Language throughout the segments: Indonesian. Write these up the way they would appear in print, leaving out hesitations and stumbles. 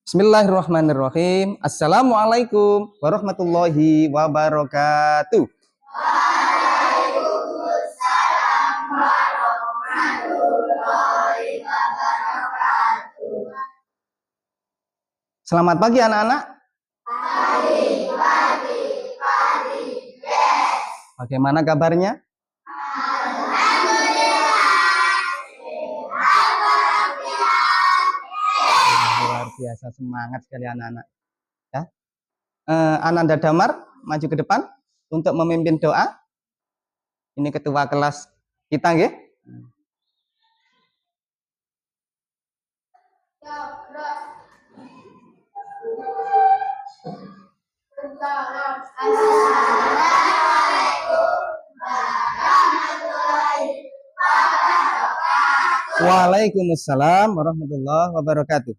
Bismillahirrahmanirrahim. Assalamualaikum warahmatullahi wabarakatuh. Selamat pagi anak-anak. Pagi. Yes. Bagaimana kabarnya? Luar biasa, semangat sekali anak-anak. Ya. Ananda Damar maju ke depan untuk memimpin doa. Ini ketua kelas kita, nggih. Waalaikumsalam warahmatullahi wabarakatuh.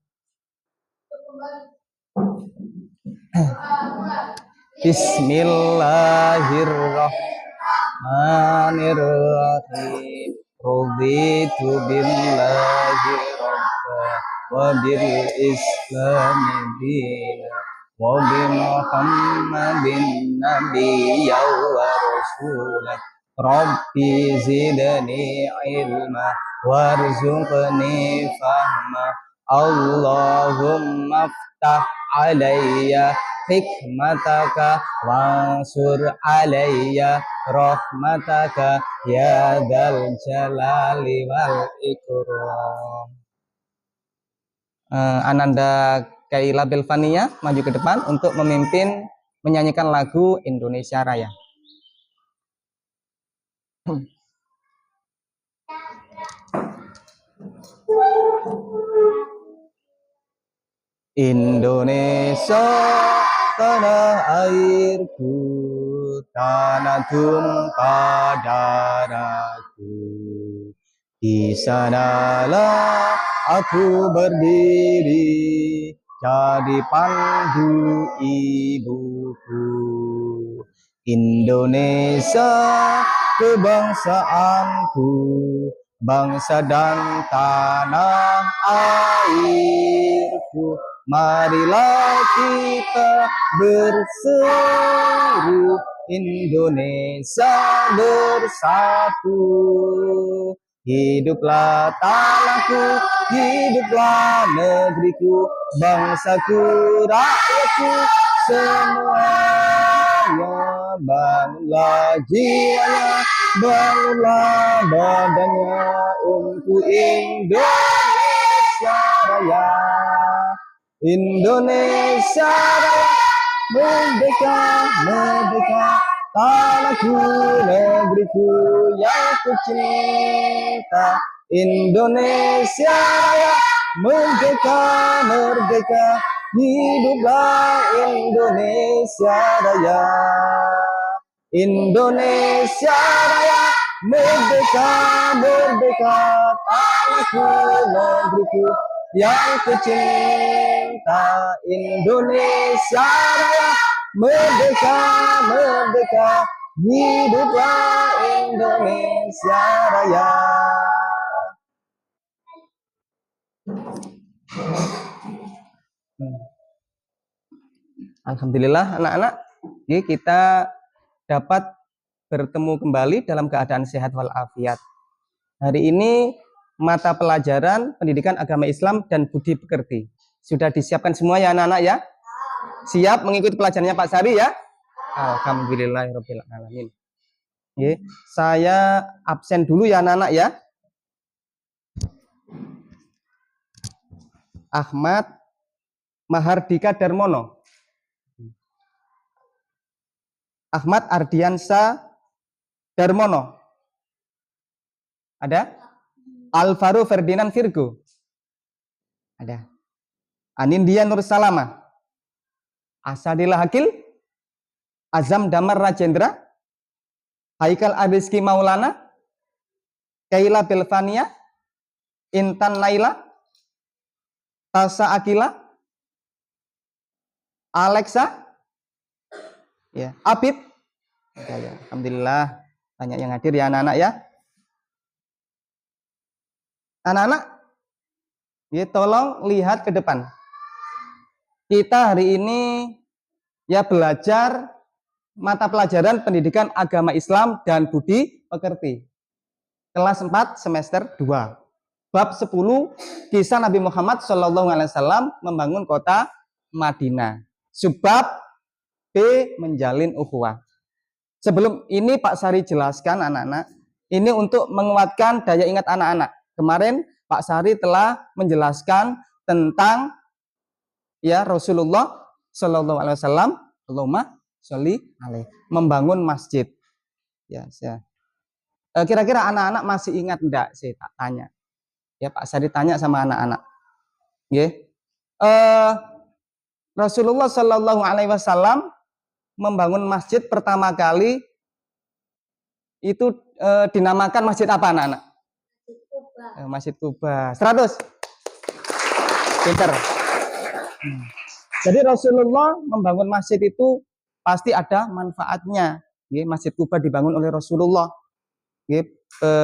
Bismillahirrahmanirrahim. Raditu billahi rabba wa bil islami dina wa bi Muhammadin nabiyya wa rasulah. Rabbi zidni ilma warzuqni fahma. Allahumma ftah alayya hikmataka wansur alayya rahmataka ya dzal jalali wal ikram. Ananda Kaila Belvania maju ke depan untuk memimpin menyanyikan lagu Indonesia Raya. Indonesia tanah airku, tanah tumpah darahku. Di sanalah aku berdiri, jadi pandu ibuku. Indonesia kebangsaanku, bangsa dan tanah airku. Marilah kita berseru, Indonesia bersatu. Hiduplah tanahku, hiduplah negeriku, bangsaku, rakyatku, semuanya. Bangunlah jiwanya, bangunlah badannya untuk Indonesia Raya. Indonesia Raya, merdeka, merdeka, tanahku, negeriku yang kucinta. Indonesia Raya, merdeka, merdeka, hiduplah Indonesia Raya. Indonesia Raya, merdeka, merdeka, tanahku, negeriku yang kucinta. Indonesia Raya, merdeka, merdeka, hiduplah Indonesia Raya. Alhamdulillah anak-anak, kita dapat bertemu kembali dalam keadaan sehat walafiat. Hari ini mata pelajaran pendidikan agama Islam dan budi pekerti sudah disiapkan semua ya anak-anak ya? Siap mengikuti pelajarannya Pak Sari ya? Alhamdulillahirabbil alamin. Saya absen dulu ya anak-anak ya. Ahmad Mahardika Darmono, Ahmad Ardiansa Darmono, ada? Alvaro Ferdinand Virgo, ada? Anindya Nur Salama, Asadillah Hakil, Azam Damar Rajendra, Haikal Abiski Maulana, Kaila Belvania, Intan Naila, Tasa Akila, Alexa, ya, Abid, ya. Alhamdulillah banyak yang hadir ya anak-anak ya. Anak-anak, ya, tolong lihat ke depan. kita hari ini ya belajar mata pelajaran pendidikan agama Islam dan budi pekerti. Kelas 4 semester 2. Bab 10 kisah Nabi Muhammad SAW membangun kota Madinah. Subbab B menjalin ukhuwah. Sebelum ini Pak Sari jelaskan anak-anak, ini untuk menguatkan daya ingat anak-anak. Kemarin Pak Sari telah menjelaskan tentang ya Rasulullah Shallallahu Alaihi Wasallam, Allahumma sholli alaihi, membangun masjid. Ya, kira-kira anak-anak masih ingat enggak? Saya tak tanya. Ya Pak Sari tanya sama anak-anak. Ya, Rasulullah Shallallahu Alaihi Wasallam membangun masjid pertama kali itu dinamakan masjid apa anak-anak? Masjid Kuba. 100. Pinter. Jadi Rasulullah membangun masjid itu pasti ada manfaatnya. Masjid Kuba dibangun oleh Rasulullah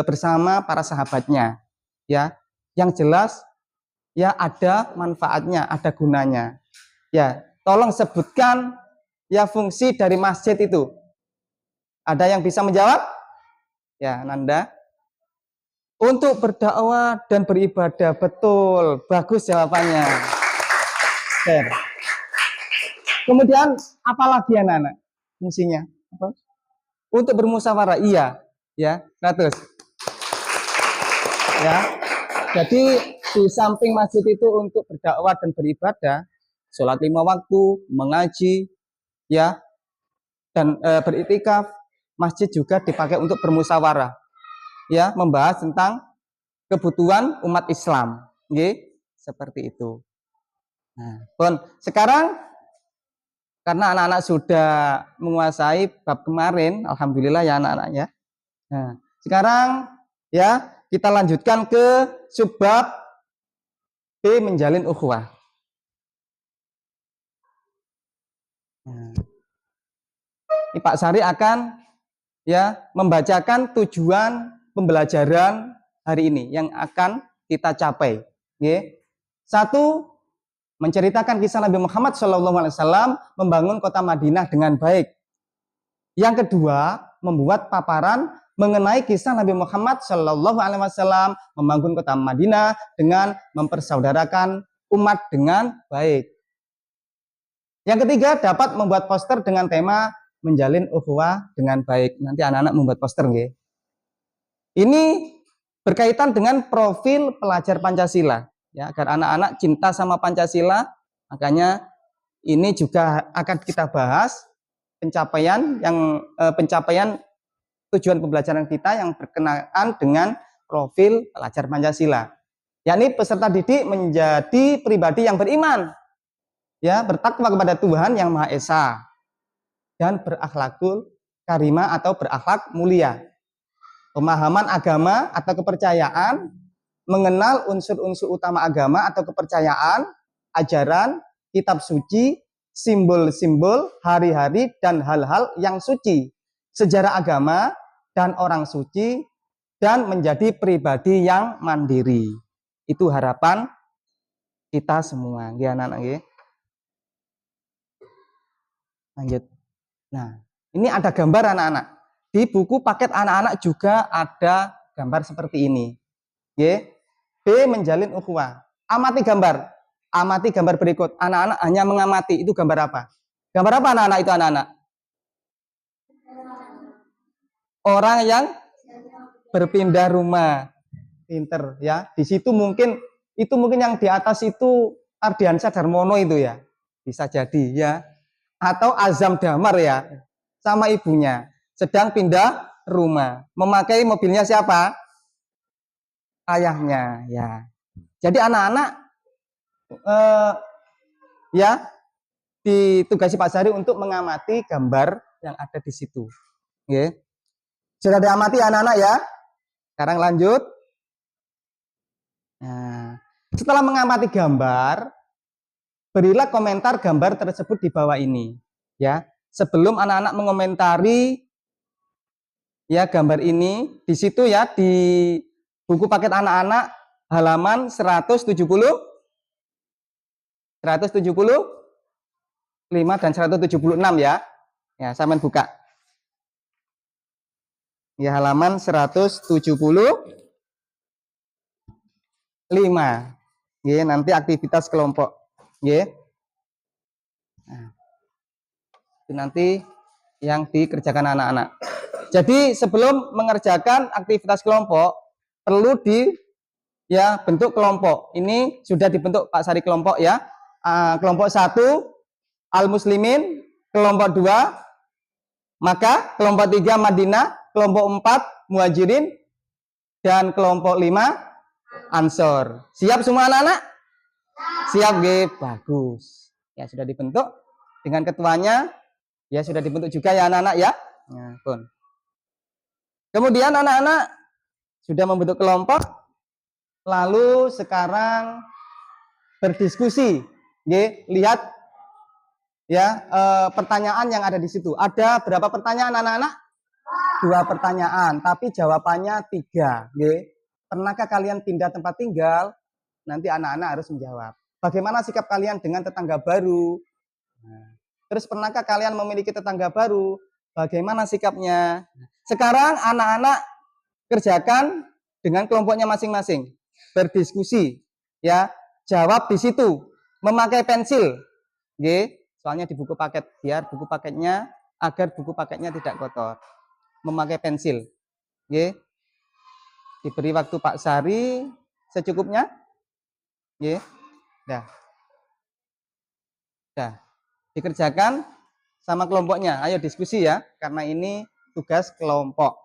bersama para sahabatnya. Ya, yang jelas ya ada manfaatnya, ada gunanya. Ya, tolong sebutkan ya fungsi dari masjid itu. Ada yang bisa menjawab? Ya, Nanda. Untuk berdakwah dan beribadah, betul, bagus jawabannya. Oke. Kemudian apalagi anak-anak fungsinya? Apa? Untuk bermusyawarah, iya, ya, 100. Ya, jadi di samping masjid itu untuk berdakwah dan beribadah, sholat 5 waktu, mengaji, ya, dan beriktikaf, masjid juga dipakai untuk bermusyawarah. Ya, membahas tentang kebutuhan umat Islam, seperti itu. Nah, pun sekarang karena anak-anak sudah menguasai bab kemarin, alhamdulillah ya anak-anak ya. Nah, sekarang ya kita lanjutkan ke subbab B menjalin ukhuwah. Nah, ini Pak Sari akan ya membacakan tujuan pembelajaran hari ini yang akan kita capai. 1. Menceritakan kisah Nabi Muhammad SAW membangun kota Madinah dengan baik. Yang kedua, membuat paparan mengenai kisah Nabi Muhammad SAW membangun kota Madinah dengan mempersaudarakan umat dengan baik. Yang ketiga, dapat membuat poster dengan tema menjalin ukhuwah dengan baik. Nanti anak-anak membuat poster, nggih. Ini berkaitan dengan profil pelajar Pancasila, ya, agar anak-anak cinta sama Pancasila. Makanya ini juga akan kita bahas pencapaian tujuan pembelajaran kita yang berkenaan dengan profil pelajar Pancasila. Yakni peserta didik menjadi pribadi yang beriman, ya, bertakwa kepada Tuhan yang Maha Esa dan berakhlakul karimah atau berakhlak mulia. Pemahaman agama atau kepercayaan, mengenal unsur-unsur utama agama atau kepercayaan, ajaran, kitab suci, simbol-simbol, hari-hari, dan hal-hal yang suci, sejarah agama, dan orang suci, dan menjadi pribadi yang mandiri. Itu harapan kita semua. Anak-anak. Lanjut. Nah, ini ada gambar anak-anak. Di buku paket anak-anak juga ada gambar seperti ini. B menjalin ukhuwah. Amati gambar. Amati gambar berikut. Anak-anak hanya mengamati. Itu gambar apa? Gambar apa anak-anak itu anak-anak? Orang yang berpindah rumah. Pinter ya. Di situ mungkin yang di atas itu Ardiansyah Darmono itu ya. Bisa jadi ya. Atau Azam Damar ya. Sama ibunya. Sedang pindah rumah. Memakai mobilnya siapa? Ayahnya, ya. Jadi anak-anak ya ditugasi Pak Sari untuk mengamati gambar yang ada di situ. Oke. Sudah diamati anak-anak ya? Sekarang lanjut. Nah, setelah mengamati gambar, berilah komentar gambar tersebut di bawah ini, ya. Sebelum anak-anak mengomentari ya gambar ini, di situ ya di buku paket anak-anak halaman 170 dan 176 ya. Ya, sampean buka. Ya, halaman 175. Ya, nanti aktivitas kelompok. Ya. Nah, itu nanti yang dikerjakan anak-anak. Jadi sebelum mengerjakan aktivitas kelompok perlu bentuk kelompok. Ini sudah dibentuk Pak Sari kelompok ya. Kelompok 1 Al-Muslimin, kelompok 2 Makkah, kelompok 3 Madinah, kelompok 4 Muhajirin, dan kelompok 5 Ansor. Siap semua anak-anak? Siap, bagus. Ya sudah dibentuk dengan ketuanya. Ya sudah dibentuk juga ya anak-anak ya. Nah, pun. Kemudian anak-anak sudah membentuk kelompok, lalu sekarang berdiskusi. Lihat ya pertanyaan yang ada di situ. Ada berapa pertanyaan anak-anak? 2 pertanyaan, tapi jawabannya 3. Pernahkah kalian pindah tempat tinggal? Nanti anak-anak harus menjawab. Bagaimana sikap kalian dengan tetangga baru? Nah, terus pernahkah kalian memiliki tetangga baru? Bagaimana sikapnya? Sekarang anak-anak kerjakan dengan kelompoknya masing-masing. Berdiskusi, ya. Jawab di situ. Memakai pensil. Soalnya di buku paket, biar buku paketnya agar buku paketnya tidak kotor. Memakai pensil. Diberi waktu Pak Sari secukupnya. Dah. Dikerjakan sama kelompoknya. Ayo diskusi ya, karena ini tugas kelompok.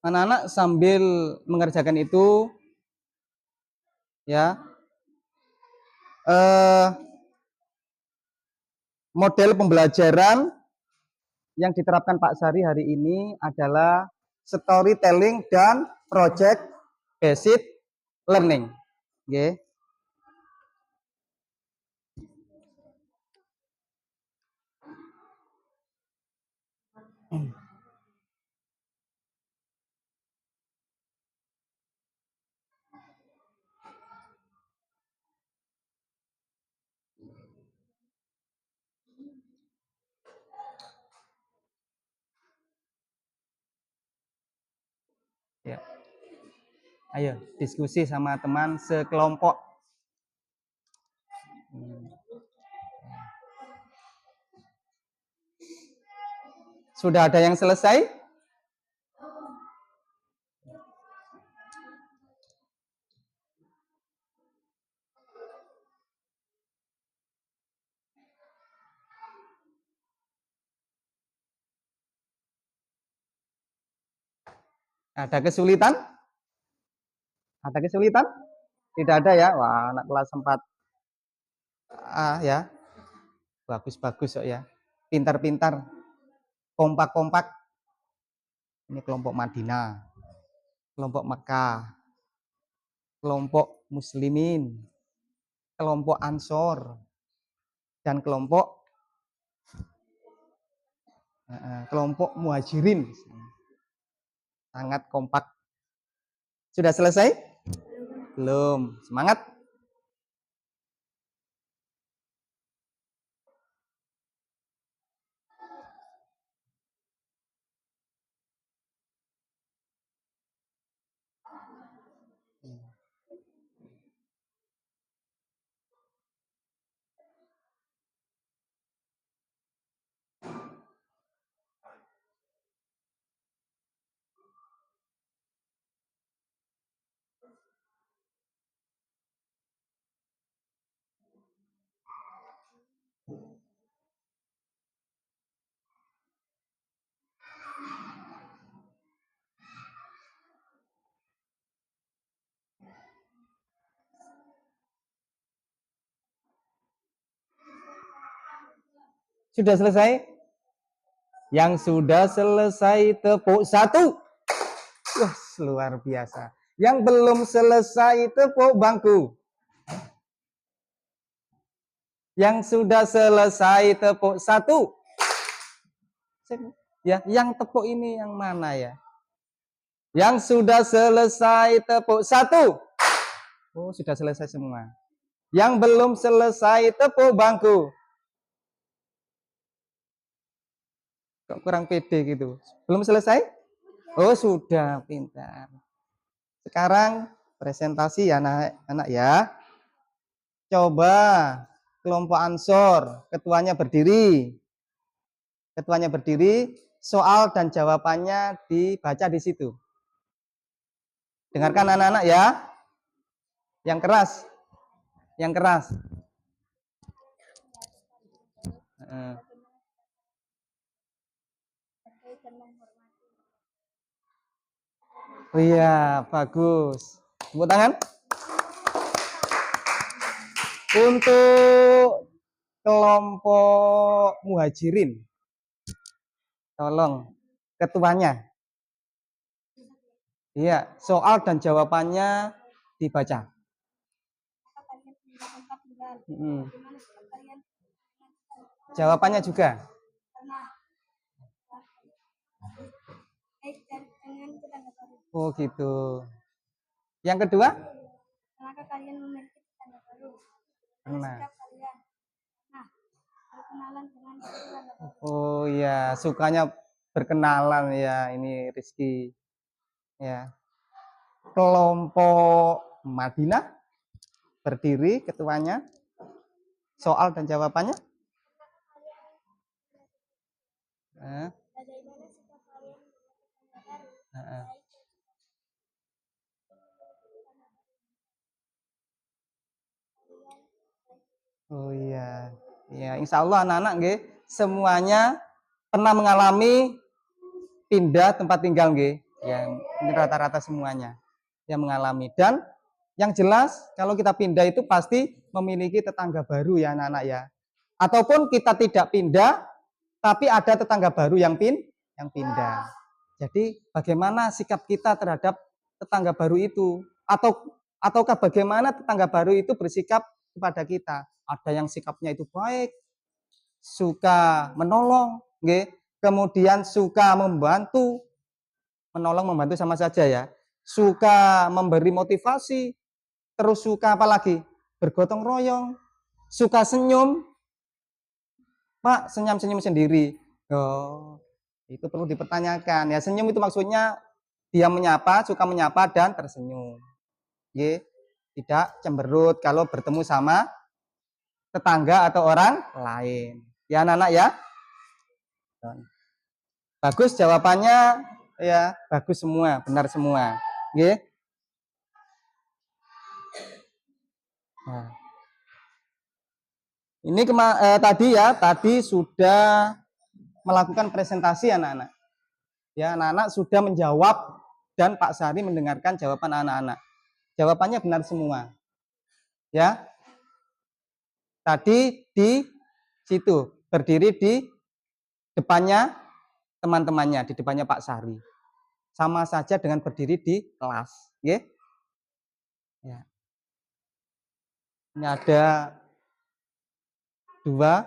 Anak-anak sambil mengerjakan itu ya model pembelajaran yang diterapkan Pak Sari hari ini adalah storytelling dan project based learning. Ya. Ayo diskusi sama teman sekelompok. Sudah ada yang selesai? Ada kesulitan? Ada kesulitan? Tidak ada ya? Wah, anak kelas 4. Ya. Bagus-bagus kok ya. Pintar-pintar. Kompak-kompak. Ini kelompok Madinah. Kelompok Makkah. Kelompok Muslimin. Kelompok Ansor. Dan kelompok Muhajirin. Sangat kompak. Sudah selesai? Belum. Semangat. Sudah selesai? Yang sudah selesai tepuk satu. Wah, luar biasa. Yang belum selesai tepuk bangku. Yang sudah selesai tepuk satu. Ya, yang tepuk ini yang mana ya? Yang sudah selesai tepuk satu. Oh, sudah selesai semua. Yang belum selesai tepuk bangku. Kok kurang pede gitu? Belum selesai? Oh, sudah, pintar. Sekarang presentasi ya anak-anak ya. Coba kelompok Ansor, ketuanya berdiri. Ketuanya berdiri, soal dan jawabannya dibaca di situ. Dengarkan anak-anak ya. Yang keras. Yang keras. Oh iya, bagus. Tepuk tangan. Untuk kelompok muhajirin, tolong ketuanya. Iya, soal dan jawabannya dibaca. Jawabannya juga. Oh gitu. Yang kedua? Kenapa kalian memiliki tetangga baru? Nah. Berkenalan dengan tetangga baru. Oh iya, sukanya berkenalan ya, ini Rizky. Ya. Kelompok Madinah berdiri ketuanya. Soal dan jawabannya? Oh iya, ya insya Allah anak-anak nggih semuanya pernah mengalami pindah tempat tinggal nggih. Ya, ini rata-rata semuanya yang mengalami. Dan yang jelas kalau kita pindah itu pasti memiliki tetangga baru ya anak-anak ya. Ataupun kita tidak pindah tapi ada tetangga baru yang pindah. Jadi bagaimana sikap kita terhadap tetangga baru itu? Ataukah bagaimana tetangga baru itu bersikap kepada kita? Ada yang sikapnya itu baik, suka menolong, nggih. Kemudian suka membantu, menolong membantu sama saja ya. Suka memberi motivasi, terus suka apa lagi? Bergotong royong, suka senyum. Pak, senyum-senyum sendiri. Oh, itu perlu dipertanyakan. Ya, senyum itu maksudnya dia menyapa, suka menyapa dan tersenyum. Nggih. Tidak cemberut kalau bertemu sama tetangga atau orang lain. Ya anak-anak ya. Bagus jawabannya ya, bagus semua, benar semua. Nggih. Nah. Ini tadi sudah melakukan presentasi anak-anak. Ya, anak-anak sudah menjawab dan Pak Sari mendengarkan jawaban anak-anak. Jawabannya benar semua. Ya. Tadi di situ, berdiri di depannya teman-temannya, di depannya Pak Sari. Sama saja dengan berdiri di kelas, ya. Ya. Ini ada dua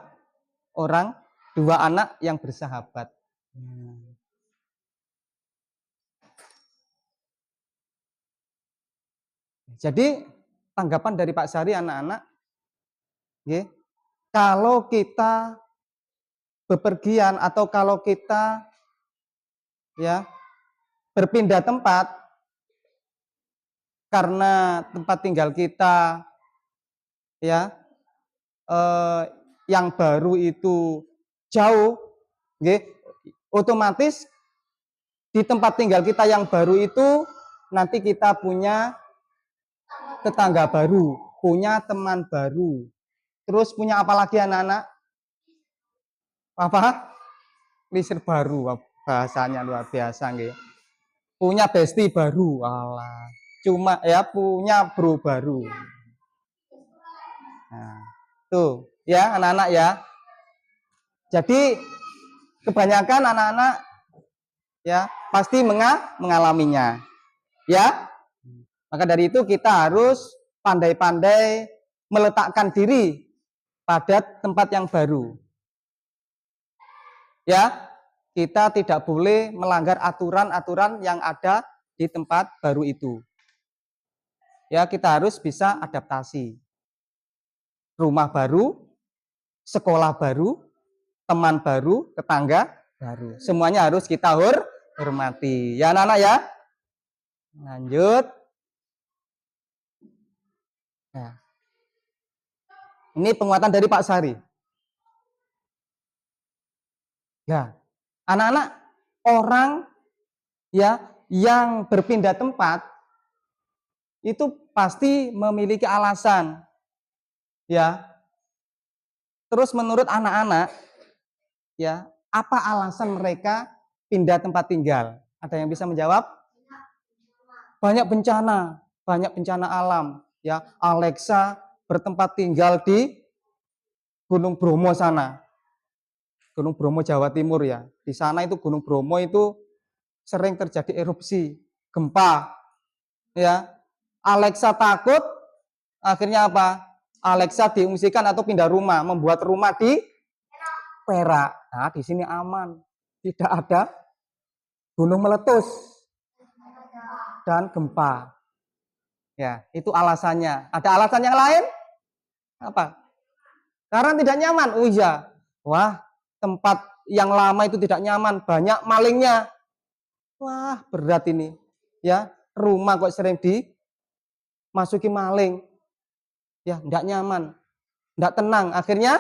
anak yang bersahabat. Jadi tanggapan dari Pak Sari anak-anak, ya, kalau kita bepergian atau kalau kita ya berpindah tempat karena tempat tinggal kita ya yang baru itu jauh, ya, otomatis di tempat tinggal kita yang baru itu nanti kita punya tetangga baru, punya teman baru. Terus punya apa lagi anak-anak? Apa? Lisir baru, bahasanya luar biasa nggih. Punya bestie baru, alah. Cuma ya punya bro baru. Nah, tuh ya anak-anak ya. Jadi kebanyakan anak-anak ya pasti mengalaminya. Ya. Maka dari itu kita harus pandai-pandai meletakkan diri pada tempat yang baru. Ya, kita tidak boleh melanggar aturan-aturan yang ada di tempat baru itu. Ya, kita harus bisa adaptasi. Rumah baru, sekolah baru, teman baru, tetangga baru. Semuanya harus kita hormati. Ya, anak-anak ya. Lanjut. Nah, ini penguatan dari Pak Sari. Nah, anak-anak orang ya yang berpindah tempat itu pasti memiliki alasan. Ya. Terus menurut anak-anak ya, apa alasan mereka pindah tempat tinggal? Ada yang bisa menjawab? Banyak bencana alam ya. Alexa bertempat tinggal di Gunung Bromo sana. Gunung Bromo Jawa Timur ya. Di sana itu Gunung Bromo itu sering terjadi erupsi, gempa. Ya. Alexa takut, akhirnya apa? Alexa diungsikan atau pindah rumah, membuat rumah di Perak. Nah, di sini aman. Tidak ada gunung meletus dan gempa. Ya, itu alasannya. Ada alasan yang lain? Apa? Karena tidak nyaman. Oh iya. Wah, tempat yang lama itu tidak nyaman, banyak malingnya. Wah, berat ini. Ya, rumah kok sering dimasuki maling. Ya, tidak nyaman. Tidak tenang. Akhirnya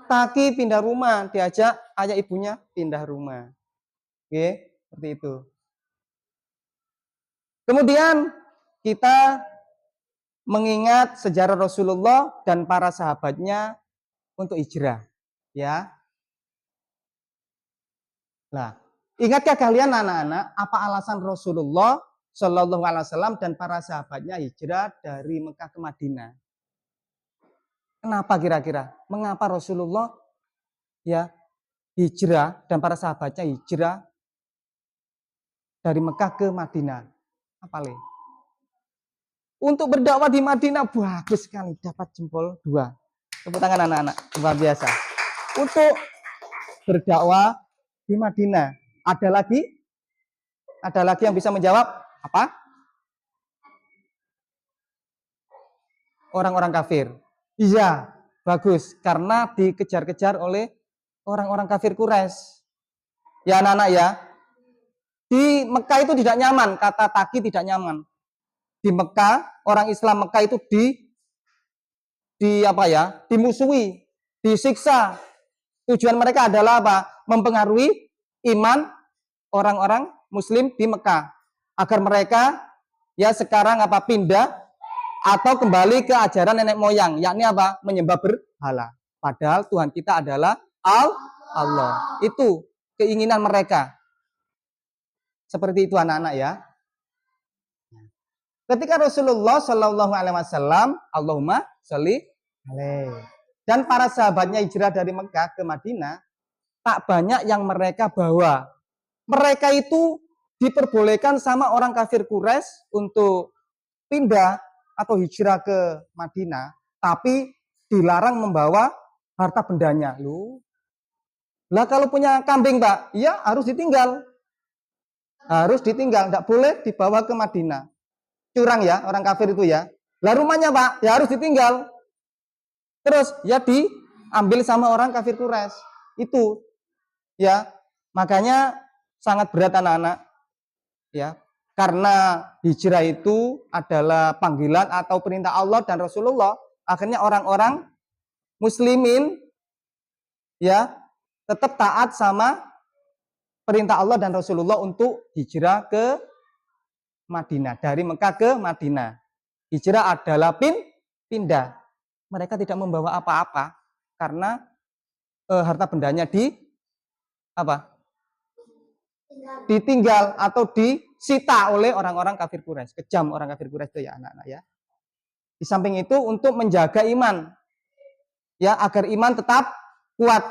Taki pindah rumah, diajak ayah ibunya pindah rumah. Oke, seperti itu. Kemudian kita mengingat sejarah Rasulullah dan para sahabatnya untuk hijrah, ya. Nah, ingatkah kalian anak-anak apa alasan Rasulullah Shallallahu Alaihi Wasallam dan para sahabatnya hijrah dari Mekah ke Madinah? Kenapa kira-kira? Mengapa Rasulullah ya hijrah dan para sahabatnya hijrah dari Mekah ke Madinah? Apa le? Untuk berdakwah di Madinah bagus sekali, dapat jempol 2. Tepuk tangan anak-anak, luar biasa. Untuk berdakwah di Madinah, ada lagi yang bisa menjawab apa? Orang-orang kafir. Iya, bagus, karena dikejar-kejar oleh orang-orang kafir Quraisy. Ya anak-anak ya, di Mekah itu tidak nyaman, kata Taki tidak nyaman. Di Mekah, orang Islam Mekah itu dimusuhi, disiksa. Tujuan mereka adalah apa? Mempengaruhi iman orang-orang Muslim di Mekah agar mereka ya sekarang pindah atau kembali ke ajaran nenek moyang, yakni apa? Menyembah berhala. Padahal Tuhan kita adalah Allah. Itu keinginan mereka. Seperti itu anak-anak ya. Ketika Rasulullah Shallallahu Alaihi Wasallam, Allahumma sholli alaihi, dan para sahabatnya hijrah dari Mekah ke Madinah, tak banyak yang mereka bawa. Mereka itu diperbolehkan sama orang kafir Quraisy untuk pindah atau hijrah ke Madinah, tapi dilarang membawa harta bendanya. Lah kalau punya kambing, Pak, ya harus ditinggal. Harus ditinggal, tidak boleh dibawa ke Madinah. Curang ya orang kafir itu ya. Lah rumahnya Pak ya harus ditinggal. Terus ya diambil sama orang kafir Quraisy. Itu ya. Makanya sangat berat anak-anak ya. Karena hijrah itu adalah panggilan atau perintah Allah dan Rasulullah. Akhirnya orang-orang muslimin ya tetap taat sama perintah Allah dan Rasulullah untuk hijrah ke Madinah, dari Mekah ke Madinah. Hijrah adalah pindah. Mereka tidak membawa apa-apa karena harta bendanya ditinggal atau disita oleh orang-orang kafir Quraisy. Kejam orang kafir Quraisy itu ya anak-anak ya. Di samping itu untuk menjaga iman. Ya, agar iman tetap kuat.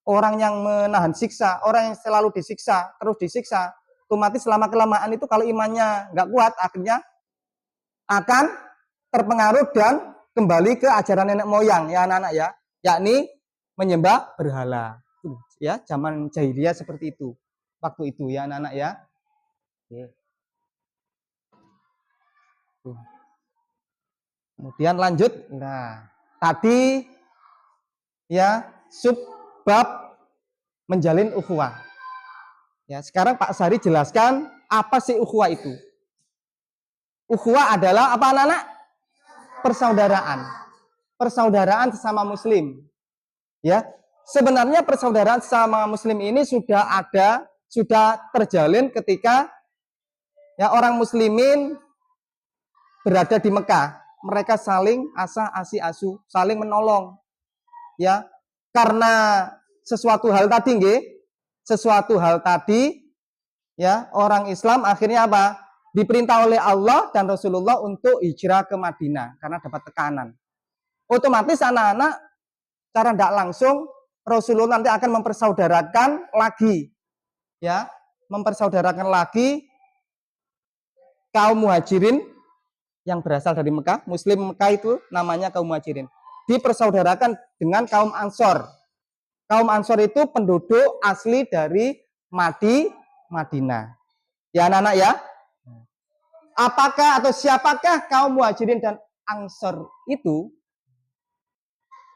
orang yang menahan siksa, orang yang selalu disiksa, terus disiksa, otomatis selama kelamaan itu kalau imannya nggak kuat, akhirnya akan terpengaruh dan kembali ke ajaran nenek moyang ya anak-anak ya, yakni menyembah berhala. Ya, zaman jahiliyah seperti itu. Waktu itu ya anak-anak ya. Oke. Kemudian lanjut. Nah, tadi ya subbab menjalin ukhuwah. Ya, sekarang Pak Sari jelaskan apa sih ukhuwah itu. Ukhuwah adalah apa anak-anak? Persaudaraan. Persaudaraan sesama muslim. Ya. Sebenarnya persaudaraan sesama muslim ini sudah terjalin ketika ya orang muslimin berada di Mekah. Mereka saling asuh, saling menolong. Ya. Karena sesuatu hal tadi ya, orang Islam akhirnya apa? Diperintah oleh Allah dan Rasulullah untuk hijrah ke Madinah karena dapat tekanan. Otomatis anak-anak cara tidak langsung Rasulullah nanti akan mempersaudarakan lagi, ya, mempersaudarakan lagi kaum muhajirin yang berasal dari Mekah. Muslim Mekah itu namanya kaum muhajirin. Dipersaudarakan dengan kaum Ansor. Kaum Ansor itu penduduk asli dari Madinah. Ya anak-anak ya. Apakah atau siapakah kaum muhajirin dan Ansor itu?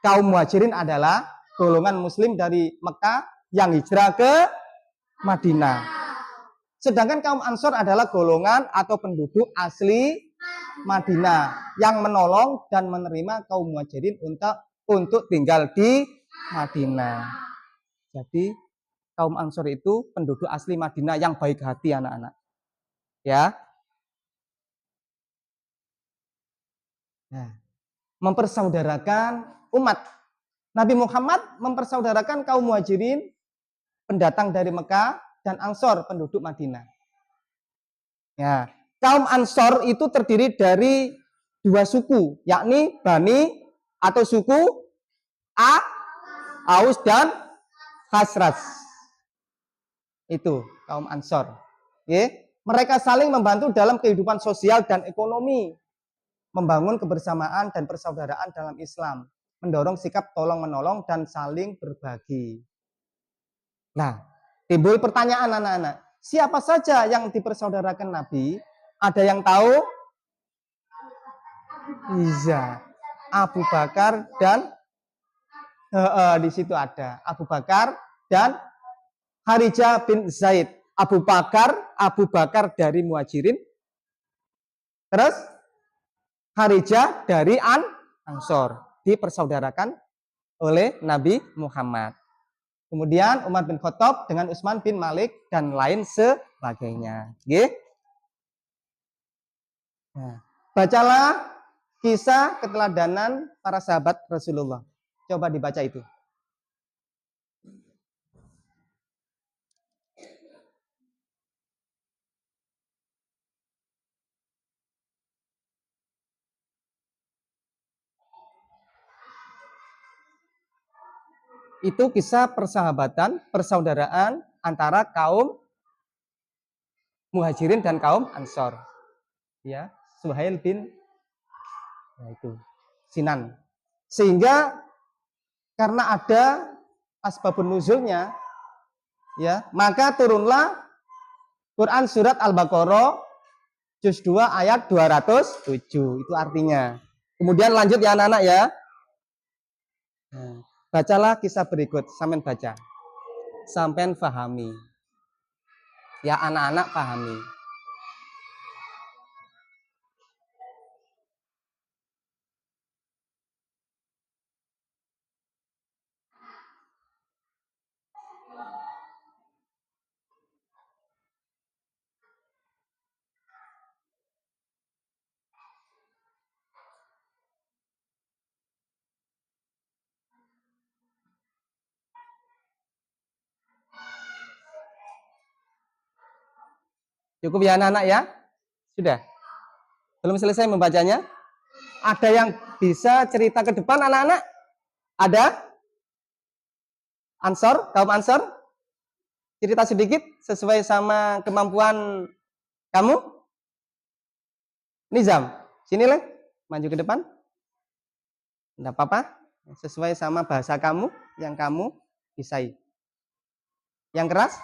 Kaum muhajirin adalah golongan muslim dari Mekah yang hijrah ke Madinah. Sedangkan kaum Ansor adalah golongan atau penduduk asli Madinah yang menolong dan menerima kaum muhajirin untuk tinggal di Madinah. Jadi kaum Ansor itu penduduk asli Madinah yang baik hati anak-anak. Ya. Nah, mempersaudarakan umat. Nabi Muhammad mempersaudarakan kaum muhajirin pendatang dari Mekah dan Ansor penduduk Madinah. Ya, kaum Ansor itu terdiri dari dua suku, yakni Bani atau suku Aus dan Khazraj. Itu kaum Ansor. Oke. Mereka saling membantu dalam kehidupan sosial dan ekonomi, membangun kebersamaan dan persaudaraan dalam Islam, mendorong sikap tolong-menolong dan saling berbagi. Nah, timbul pertanyaan anak-anak, siapa saja yang dipersaudarakan Nabi? Ada yang tahu? Iya, Abu Bakar dan di situ ada Abu Bakar dan Harijah bin Zaid. Abu Bakar dari Muhajirin. Terus Harijah dari Ansor, dipersaudarakan oleh Nabi Muhammad. Kemudian Umar bin Khattab dengan Utsman bin Malik dan lain sebagainya. Nah, bacalah kisah keteladanan para sahabat Rasulullah. Coba dibaca itu. Itu kisah persahabatan, persaudaraan antara kaum Muhajirin dan kaum Ansor. Ya, Suhail bin Sinan. Sehingga karena ada asbabun nuzulnya, ya, maka turunlah Quran surat Al-Baqarah juz 2 ayat 207. Itu artinya. Kemudian lanjut ya anak-anak ya. Nah, bacalah kisah berikut, sampean baca. Sampean pahami. Ya anak-anak pahami. Cukup ya anak-anak ya? Sudah? Belum selesai membacanya? Ada yang bisa cerita ke depan anak-anak? Ada? Ansor, kaum Ansor, cerita sedikit sesuai sama kemampuan kamu. Nizam, sini Le, maju ke depan. Enggak apa-apa, sesuai sama bahasa kamu yang kamu bisai. Yang keras?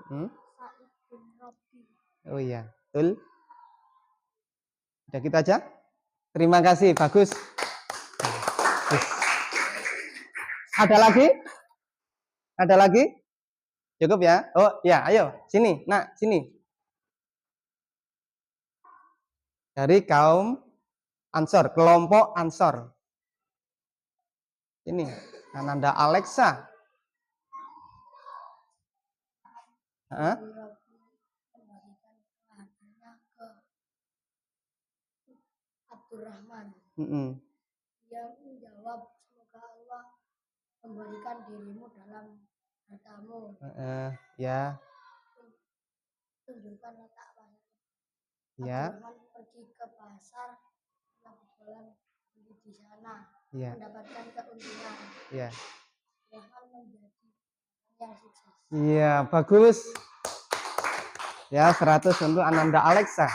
Hmm? Oh iya, betul. Udah gitu aja. Terima kasih, bagus. Ada lagi? Ada lagi? Cukup ya? Oh ya, ayo sini, nak sini. Dari kaum Ansor, kelompok Ansor. Ini Ananda Alexa. Hah? Abdurrahman. Mm-mm. Dia menjawab, semoga Allah memberikan dirimu dalam hartamu. Ya. Tunjukkan letak pasar. Ya. Abdurrahman pergi ke pasar, kebetulan di sana, Ya. mendapatkan keuntungan. Ya. Abdurrahman menjadi yang sukses. Iya, bagus. Ya, 100 untuk Ananda Alexa.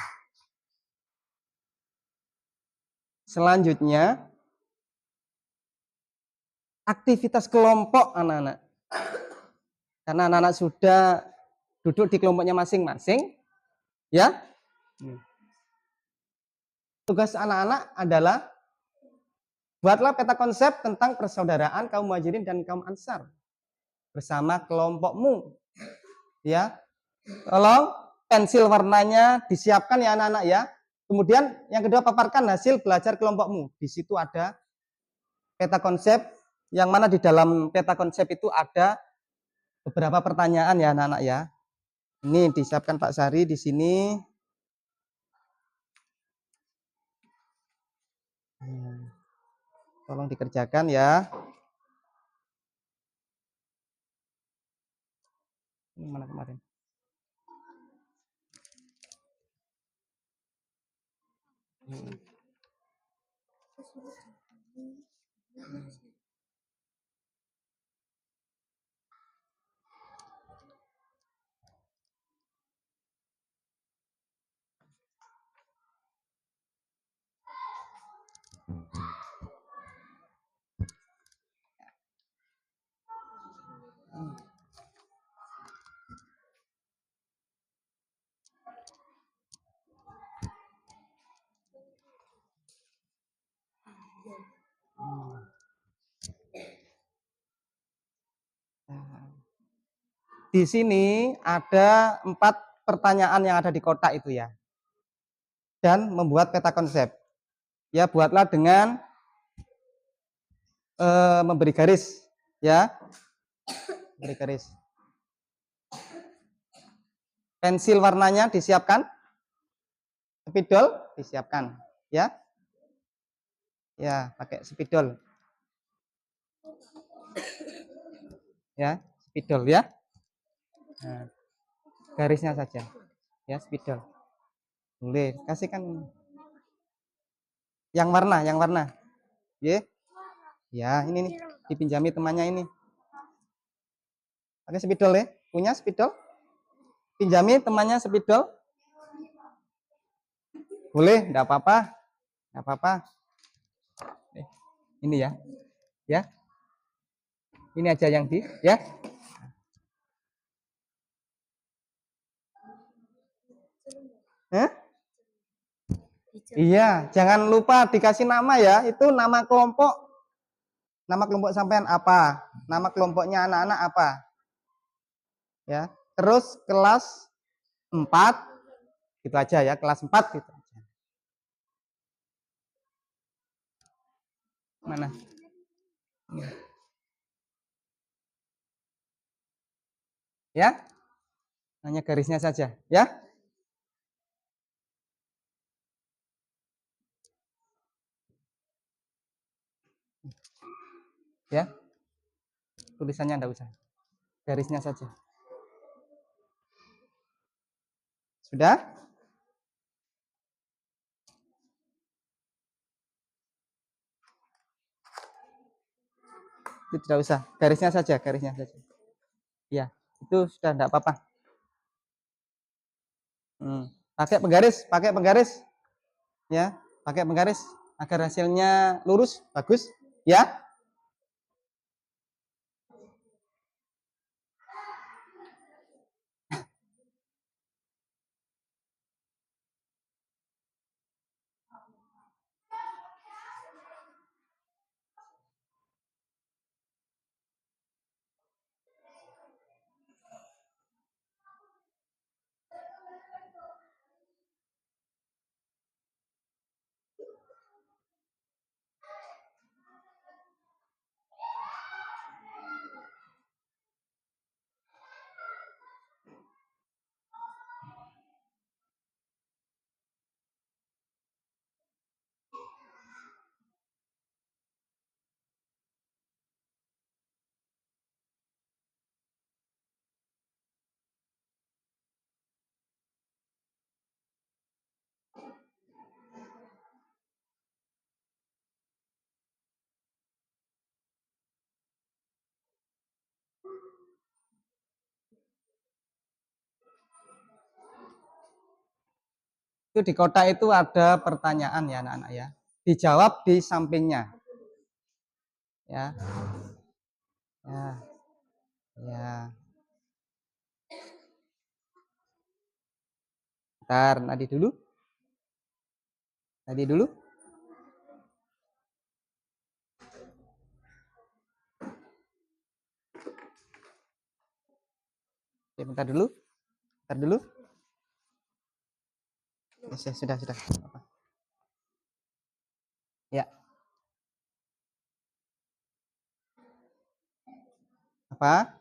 Selanjutnya, aktivitas kelompok anak-anak. Karena anak-anak sudah duduk di kelompoknya masing-masing, ya. Tugas anak-anak adalah buatlah peta konsep tentang persaudaraan kaum Muhajirin dan kaum Ansar bersama kelompokmu. Ya. Tolong pensil warnanya disiapkan ya anak-anak ya. Kemudian yang kedua, paparkan hasil belajar kelompokmu. Di situ ada peta konsep, yang mana di dalam peta konsep itu ada beberapa pertanyaan ya anak-anak ya. Ini disiapkan Pak Sari di sini. Tolong dikerjakan ya. Ini mana kemarin? Di sini ada 4 pertanyaan yang ada di kotak itu ya. Dan membuat peta konsep. Ya, buatlah dengan memberi garis ya. Beri garis. Pensil warnanya disiapkan. Spidol disiapkan ya. Ya, pakai spidol. Ya, spidol ya. Nah, garisnya saja. Ya, spidol. Boleh, kasihkan yang warna. Ya. Ya, ini nih, dipinjami temannya ini. Pakai spidol ya? Punya spidol? Pinjami temannya spidol? Boleh, enggak apa-apa. Enggak apa-apa. Ini ya. Ya. Ini aja yang di, ya. Hah? Iya, jangan lupa dikasih nama ya. Itu nama kelompok. Nama kelompok sampean apa? Nama kelompoknya anak-anak apa? Ya. Terus kelas 4 gitu aja ya, kelas 4 gitu aja. Mana? Ya. Hanya garisnya saja, ya. Ya. Tulisannya enggak usah. Garisnya saja. Sudah? Itu tidak usah, garisnya saja, garisnya saja. Ya, itu sudah tidak apa-apa. Pakai penggaris, ya, pakai penggaris agar hasilnya lurus, bagus, ya. Itu di kotak itu ada pertanyaan ya anak-anak ya. Dijawab di sampingnya. Ya. Ya. Ya. Ntar, tadi dulu. Tadi dulu. Oke, bentar dulu. Bentar dulu. Ya, sudah. Ya. Apa?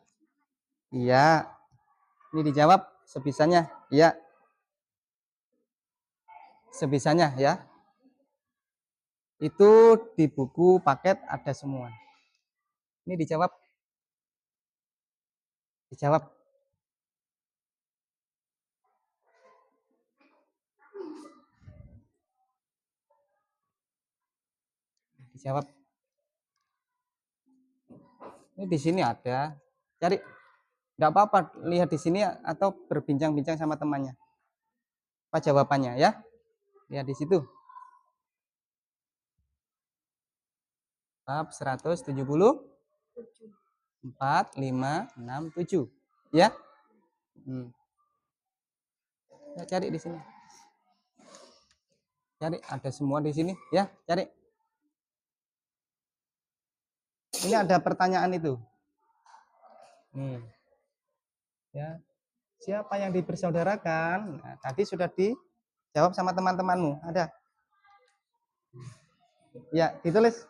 Iya. Ini dijawab sebisanya. Iya. Sebisanya ya. Itu di buku paket ada semua. Ini dijawab. Dijawab. Dijawab. Ini di sini ada. Cari. Enggak apa-apa lihat di sini atau berbincang-bincang sama temannya. Apa jawabannya ya? Lihat di situ. Bab 170. 4, 5, 6, 7. Ya? Ya, cari di sini. Cari, ada semua di sini, ya, cari. Ini ada pertanyaan itu. Nih. Ya. Siapa yang dipersaudarakan? Nah, tadi sudah dijawab sama teman-temanmu. Ada? Ya, ditulis.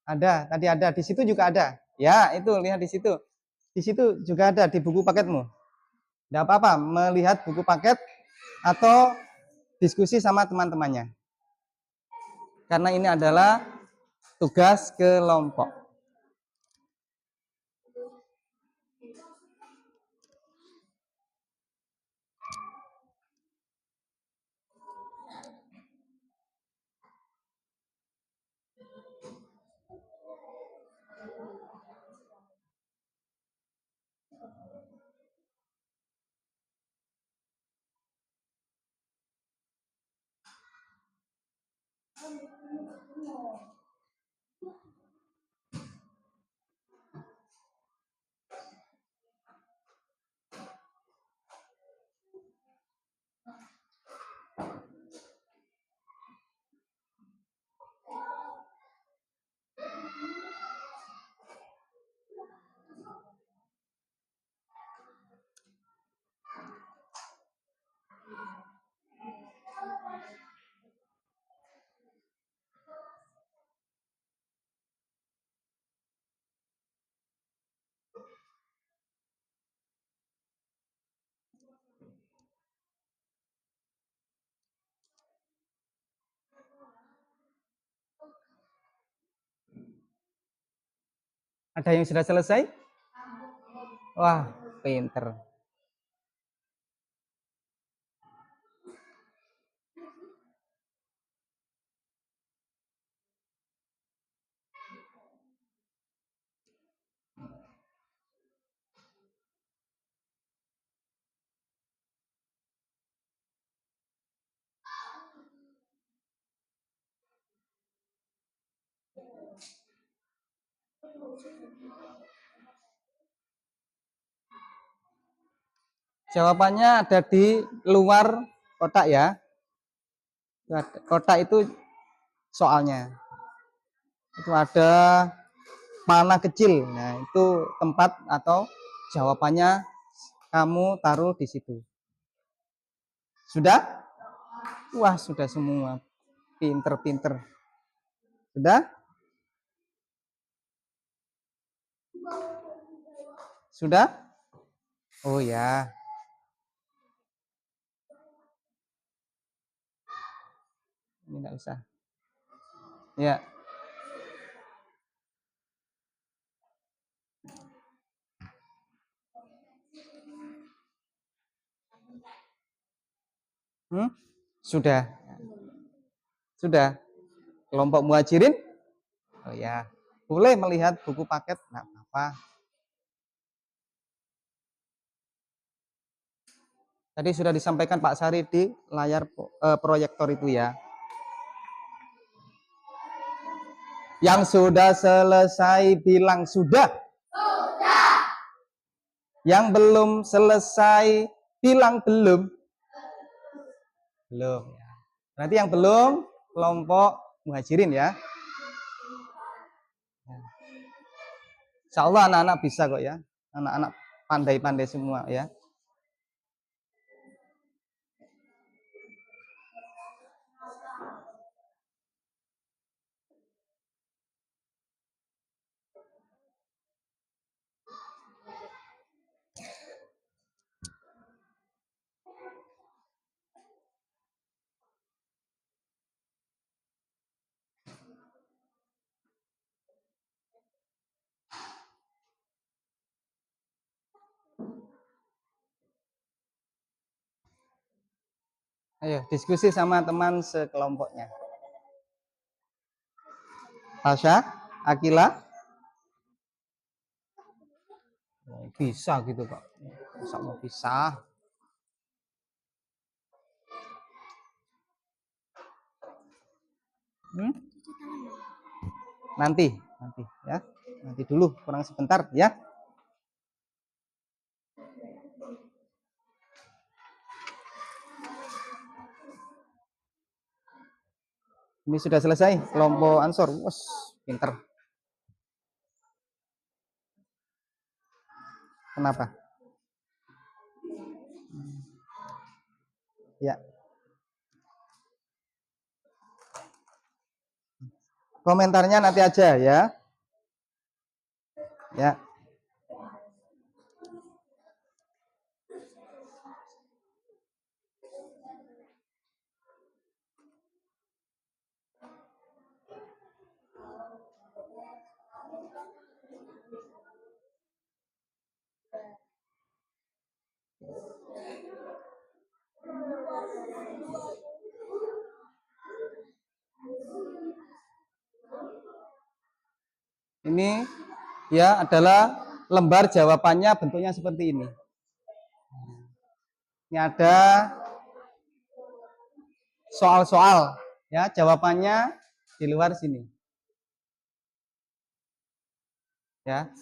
Ada, tadi ada. Di situ juga ada. Ya, itu lihat di situ. Di situ juga ada di buku paketmu. Tidak apa-apa melihat buku paket atau diskusi sama teman-temannya. Karena ini adalah tugas kelompok. Ada yang sudah selesai? Wah, pinter. Jawabannya ada di luar kotak ya. Kotak itu soalnya. Itu ada panah kecil. Nah, itu tempat atau jawabannya kamu taruh di situ. Sudah? Wah, sudah semua. Pinter-pinter. Sudah? Sudah? Oh ya. Ini enggak usah. Ya. Sudah. Sudah. Kelompok muhajirin? Oh ya. Boleh melihat buku paket, enggak apa-apa. Tadi sudah disampaikan Pak Sari di layar proyektor itu ya. Yang sudah selesai bilang sudah. Sudah. Yang belum selesai bilang belum. Belum. Berarti yang belum kelompok muhajirin ya. Insya Allah anak-anak bisa kok ya. Anak-anak pandai-pandai semua ya. Ayo diskusi sama teman sekelompoknya. Tasya, Akila, bisa gitu Pak. Sama bisa. Nanti ya. Nanti dulu, kurang sebentar ya. Ini sudah selesai kelompok Ansor. Wes, pinter. Kenapa? Ya. Komentarnya nanti aja ya. Ya. Ini ya adalah lembar jawabannya, bentuknya seperti ini. Ini ada soal-soal ya, jawabannya di luar sini. Ya.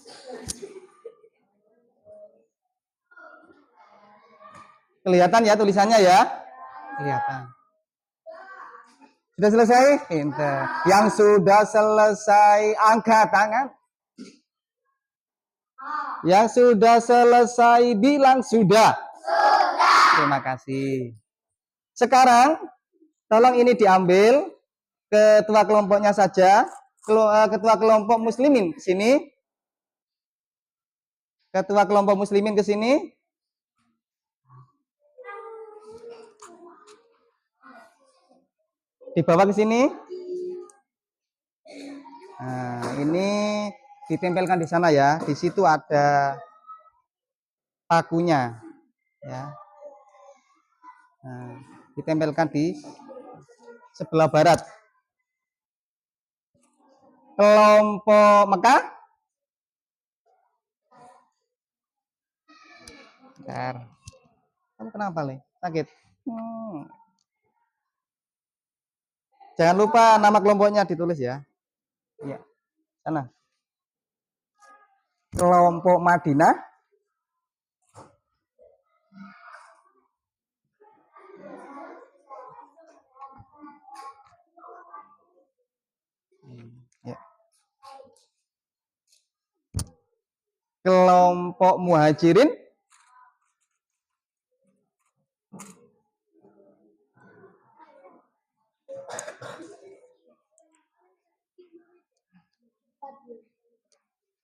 Kelihatan ya tulisannya ya? Kelihatan. Sudah selesai? Pinter. Yang sudah selesai angkat tangan. Yang sudah selesai bilang sudah. Sudah. Terima kasih. Sekarang tolong ini diambil ketua kelompoknya saja. Ketua kelompok muslimin ke sini. Ketua kelompok muslimin ke sini. Dibawa ke sini. Nah, ini ditempelkan di sana ya. Di situ ada pakunya ya. Nah, ditempelkan di sebelah barat. Kelompok Mekah. Bentar. Kamu kenapa, Le? Sakit? Jangan lupa nama kelompoknya ditulis ya. Iya. Sana. kelompok Madinah. Ya. Kelompok Muhajirin.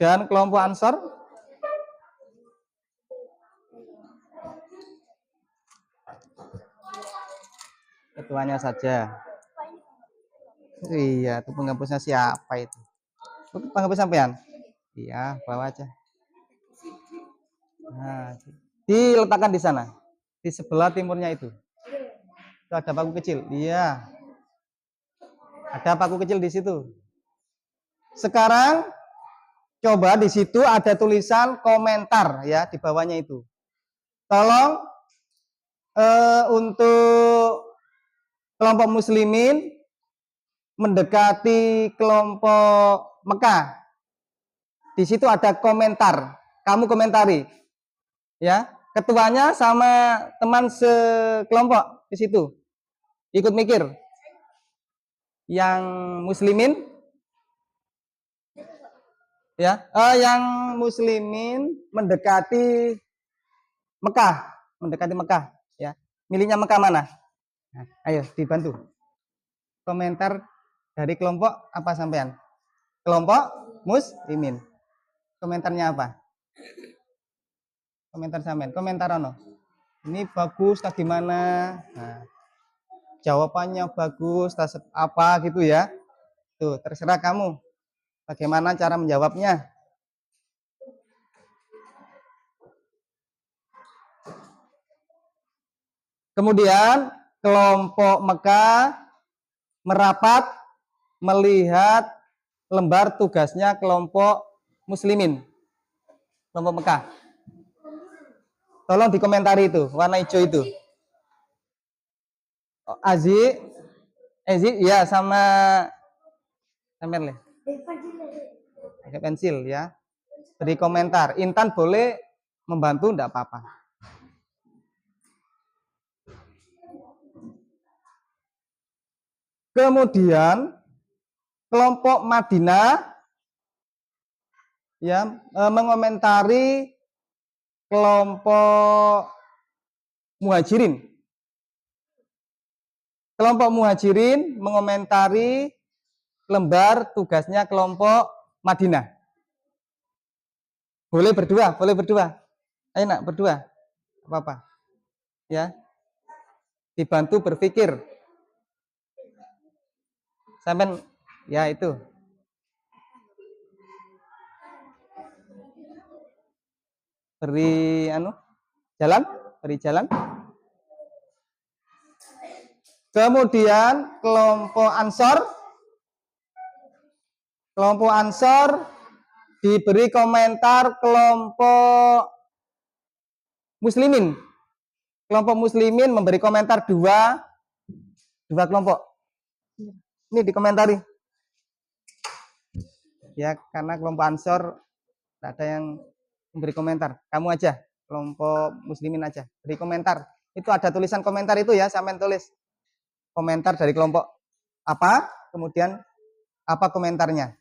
Dan kelompok Ansor. Ketuanya saja. Iya, itu penghapusnya siapa itu? Itu penghapus sampean? Iya, bawa aja. Nah, diletakkan di sana. Di sebelah timurnya itu. Itu ada paku kecil. Iya. Ada paku kecil di situ. Sekarang coba di situ ada tulisan komentar ya di bawahnya itu. Tolong untuk kelompok muslimin mendekati kelompok Mekah. Di situ ada komentar. Kamu komentari. Ya, ketuanya sama teman sekelompok di situ. Ikut mikir. Yang muslimin ya, yang muslimin mendekati Mekah ya. Milihnya Mekah mana? Nah, ayo dibantu. Komentar dari kelompok apa sampean? Kelompok muslimin. Komentarnya apa? Komentar sampean. Komentar ono. Ini bagus tak gimana? Nah, jawabannya bagus tak apa gitu ya. Tuh, terserah kamu. Bagaimana cara menjawabnya? Kemudian kelompok Mekah merapat melihat lembar tugasnya kelompok muslimin. Kelompok Mekah. Tolong dikomentari itu, warna hijau itu. Oh, Ezi, ya sama sampean pakai pensil ya. Beri komentar. Intan boleh membantu, enggak apa-apa. Kemudian kelompok Madinah ya mengomentari kelompok Muhajirin. Kelompok Muhajirin mengomentari lembar tugasnya kelompok Madinah. Boleh berdua, boleh berdua. Ayo nak berdua. Apa-apa. Ya. Dibantu berpikir. Sampai ya itu. Beri jalan, beri jalan. Kemudian kelompok Ansor diberi komentar kelompok muslimin. Kelompok muslimin memberi komentar dua kelompok. Ini dikomentari. Ya, karena kelompok Ansor tidak ada yang memberi komentar. Kamu aja, kelompok muslimin aja, beri komentar. Itu ada tulisan komentar itu ya, sampean tulis. Komentar dari kelompok apa, kemudian apa komentarnya.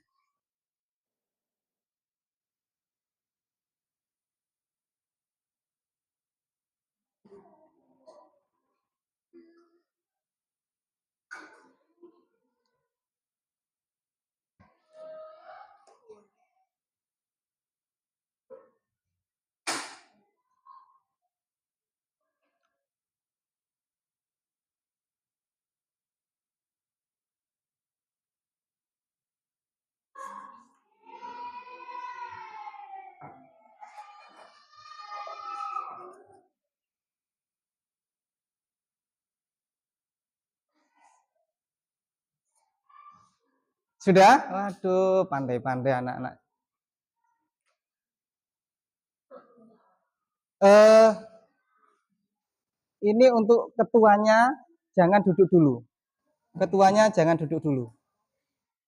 Sudah? Waduh, pandai-pandai anak-anak. Ini untuk ketuanya jangan duduk dulu. Ketuanya jangan duduk dulu.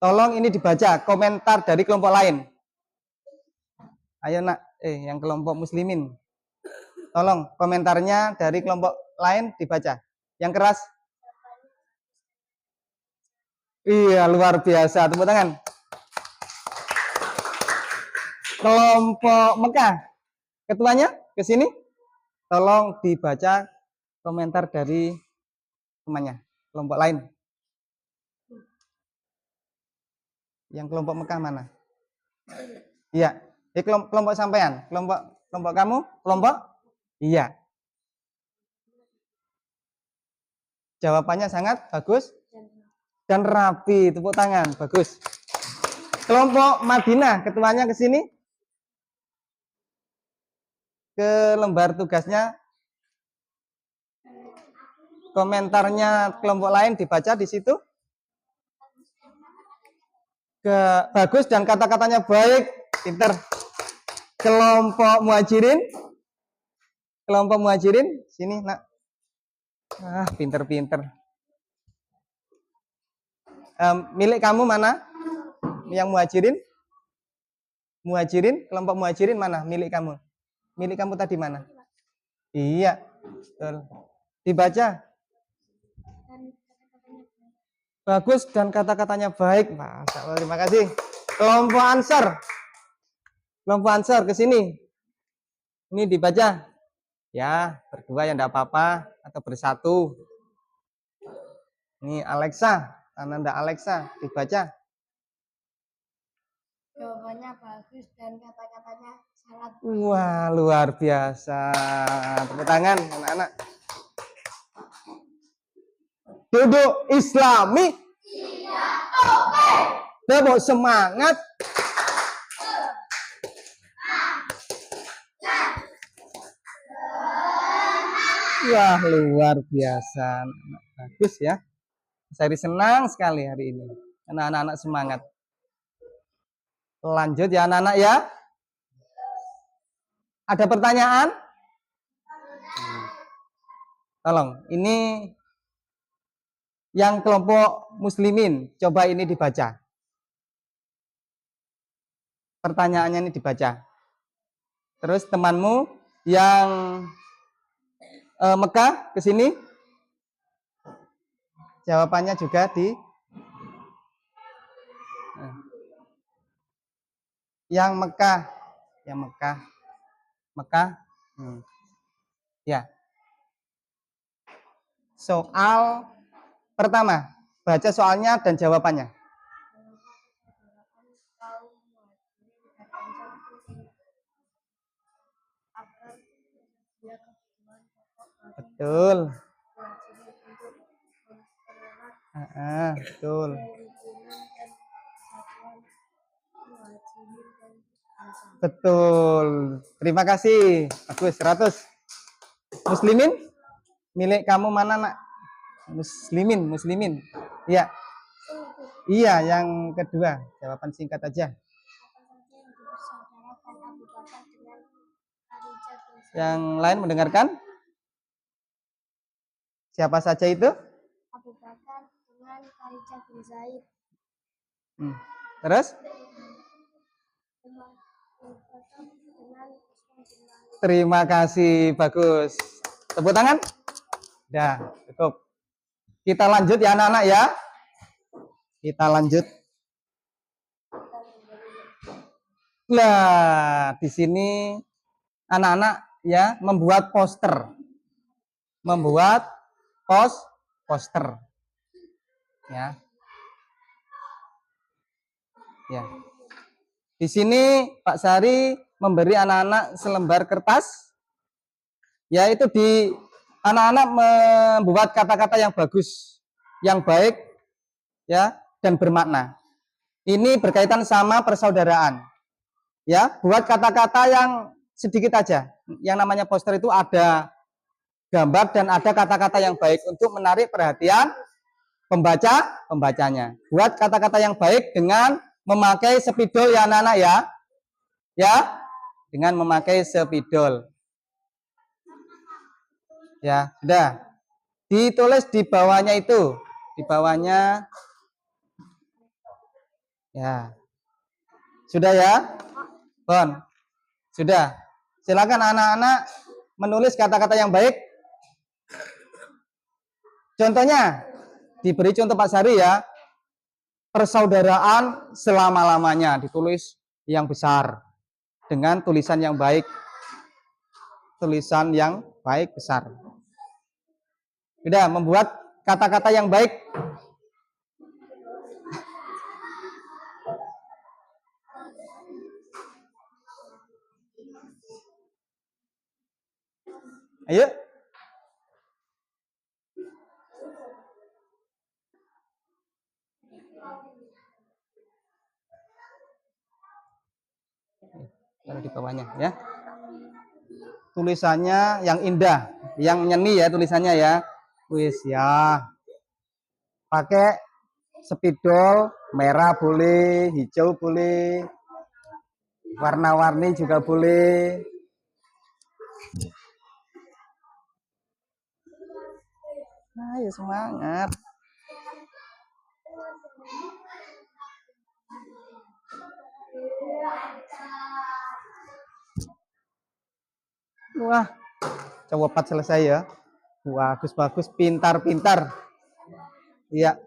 Tolong ini dibaca komentar dari kelompok lain. Ayo nak, yang kelompok muslimin. Tolong komentarnya dari kelompok lain dibaca. Yang keras. Iya, luar biasa. Tepuk tangan. Kelompok Mekah. Ketuanya ke sini. Tolong dibaca komentar dari temannya. Kelompok lain. Yang kelompok Mekah mana? Iya. Kelompok sampean. Kelompok kamu? Kelompok? Iya. Jawabannya sangat bagus dan rapi. Tepuk tangan. Bagus. Kelompok Madinah. Ketuanya ke sini. Ke lembar tugasnya. Komentarnya kelompok lain dibaca di situ. Bagus dan kata-katanya baik, pinter. Kelompok Muhajirin, sini nak. Pinter. Milik kamu mana? Yang Muhajirin, kelompok Muhajirin mana? Milik kamu tadi mana? Iya, betul. Dibaca. Bagus dan kata-katanya baik. Masya Allah, terima kasih. Kelompok Ansor ke sini. Ini dibaca. Ya, berdua ya enggak apa-apa atau bersatu. Ini Alexa, Ananda Alexa, dibaca. Jawabannya bagus dan kata-katanya sangat. Wah, luar biasa. Tepuk tangan anak-anak. Duduk Islami. Tepuk semangat. Wah, luar biasa. Bagus ya. Saya senang sekali hari ini. Anak-anak semangat. Lanjut ya anak-anak ya. Ada pertanyaan? Tolong, ini yang kelompok muslimin, coba ini dibaca. Pertanyaannya ini dibaca. Terus temanmu yang Mekah ke sini. Jawabannya juga di yang Mekah. Ya. Soal pertama, baca soalnya dan jawabannya. Betul. Betul. Betul. Terima kasih. Bagus, 100. Muslimin? Milik kamu mana, nak? Muslimin. Iya. Iya, yang kedua. Jawaban singkat aja. Yang lain mendengarkan? Siapa saja itu? Abu Bakar dengan Khalid bin Zaid. Terus? Terima kasih, bagus. Tepuk tangan. Dah, cukup. Kita lanjut ya anak-anak ya. Kita lanjut. Nah, di sini anak-anak ya membuat poster. Poster. Ya. Ya. Di sini Pak Sari memberi anak-anak selembar kertas. Yaitu di anak-anak membuat kata-kata yang bagus, yang baik ya dan bermakna. Ini berkaitan sama persaudaraan. Ya, buat kata-kata yang sedikit aja. Yang namanya poster itu ada gambar dan ada kata-kata yang baik untuk menarik perhatian pembacanya. Buat kata-kata yang baik dengan memakai spidol ya anak-anak ya. Ya, dengan memakai spidol. Ya, sudah. Ditulis di bawahnya itu. Di bawahnya. Ya. Sudah ya? Bon. Sudah. Silakan anak-anak menulis kata-kata yang baik. Contohnya, diberi contoh Pak Sari ya. Persaudaraan selama-lamanya, ditulis yang besar dengan tulisan yang baik. Tulisan yang baik besar. Sudah, membuat kata-kata yang baik. Ayo. Taruh di bawahnya ya. Tulisannya yang indah, yang nyeni ya tulisannya ya. Wis ya. Pakai spidol, merah boleh, hijau boleh, warna-warni juga boleh. Ayo semangat. Wah, cepat selesai ya. Bagus, pintar. Iya.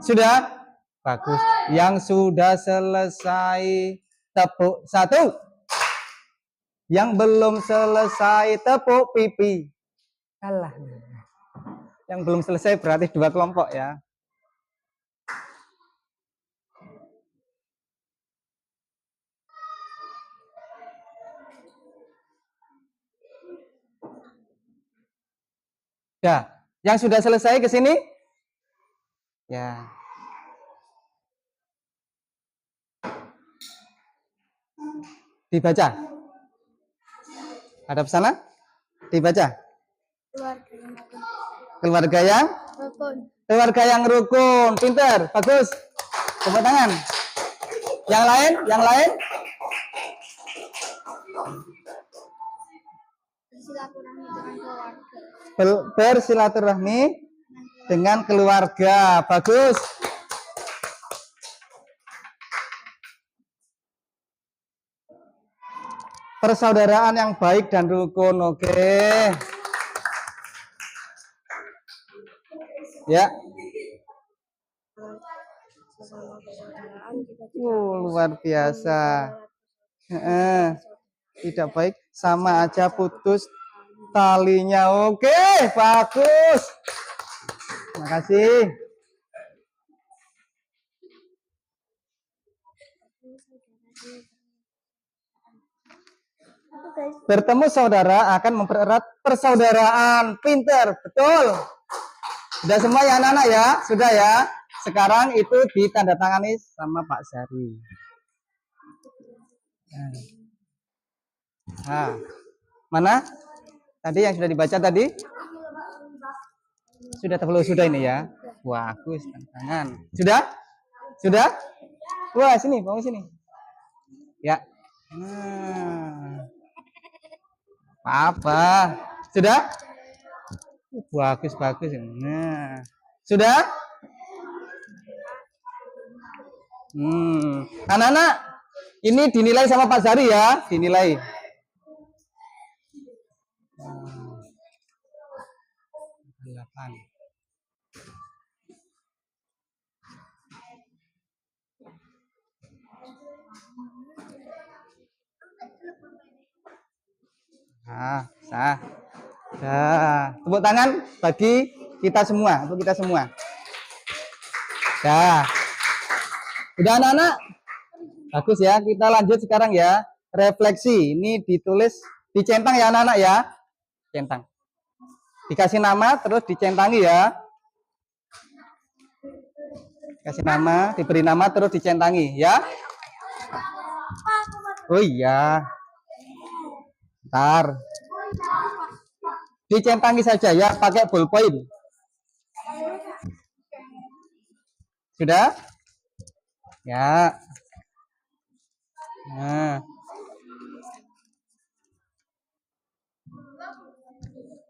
Sudah? Bagus. Yang sudah selesai tepuk satu. Yang belum selesai tepuk pipi. Kalah. Yang belum selesai berarti dua kelompok ya. Ya, yang sudah selesai ke sini? Ya. Dibaca. Ada pesanan? Dibaca. Keluarga yang rukun. Keluarga yang rukun. Pinter, bagus. Tepuk tangan. Yang lain? Bersilaturahmi dengan keluarga. Bagus. Persaudaraan yang baik dan rukun. Oke. Ya. Luar biasa. Tidak baik sama aja putus talinya. Oke, bagus. Terima kasih. Bertemu saudara akan mempererat persaudaraan. Pinter, betul. Sudah semua ya anak-anak ya? Sudah ya? Sekarang itu ditandatangani sama Pak Sari. Nah, mana? Tadi yang sudah dibaca tadi? Sudah ini ya? Bagus, tangan. Sudah? Wah, sini, mau sini. Ya. Apa? Sudah? Bagus. Nah. Sudah? Anak-anak, ini dinilai sama Pak Sari ya, dinilai. Nah, sah. Nah, tepuk tangan bagi kita semua, untuk kita semua. Nah, udah anak-anak? Bagus ya, kita lanjut sekarang ya. Refleksi, ini ditulis, dicentang ya anak-anak ya. Centang. Dikasih nama, terus dicentangi ya. Kasih nama, diberi nama, terus dicentangi ya. Oh iya. Ntar. Dicentangi saja ya, pakai ballpoint. Sudah? Ya. Nah.